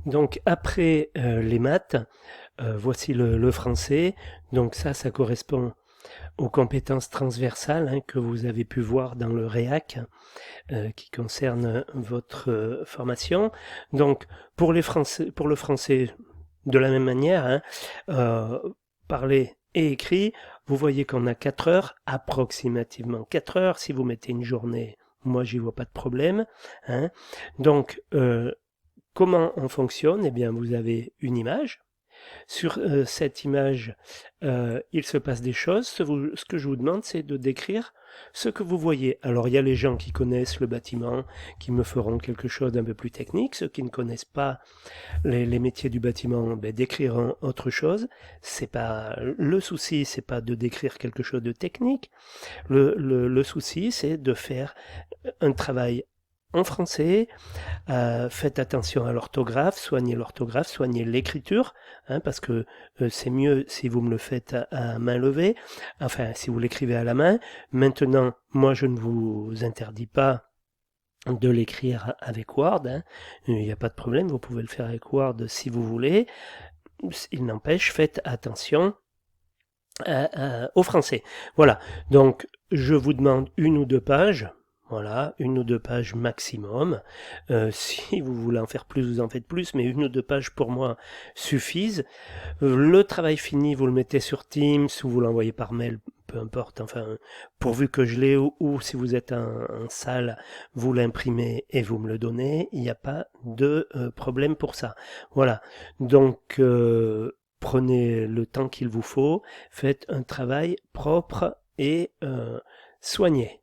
Donc après les maths, voici le français. Donc ça correspond aux compétences transversales hein, que vous avez pu voir dans le REAC qui concerne votre formation. Donc pour le français, de la même manière, hein, parler et écrit, vous voyez qu'on a 4 heures, approximativement 4 heures. Si vous mettez une journée, moi j'y vois pas de problème. Hein. Donc comment on fonctionne? Eh bien, vous avez une image. Sur cette image, il se passe des choses. Ce que je vous demande, c'est de décrire ce que vous voyez. Alors, il y a les gens qui connaissent le bâtiment, qui me feront quelque chose d'un peu plus technique. Ceux qui ne connaissent pas les métiers du bâtiment, ben, décriront autre chose. C'est pas le souci, c'est pas de décrire quelque chose de technique. Le souci, c'est de faire un travail en français. Faites attention à l'orthographe, soignez l'écriture, hein, parce que c'est mieux si vous me le faites à main levée, enfin si vous l'écrivez à la main. Maintenant, moi je ne vous interdis pas de l'écrire avec Word, hein. Il n'y a pas de problème, vous pouvez le faire avec Word si vous voulez. Il n'empêche, faites attention au français. Voilà, donc je vous demande une ou deux pages. Voilà, une ou deux pages maximum. Si vous voulez en faire plus, vous en faites plus, mais une ou deux pages pour moi suffisent. Le travail fini, vous le mettez sur Teams ou vous l'envoyez par mail, peu importe, enfin, pourvu que je l'ai, ou si vous êtes en salle, vous l'imprimez et vous me le donnez. Il n'y a pas de problème pour ça. Voilà, donc prenez le temps qu'il vous faut, faites un travail propre et soigné.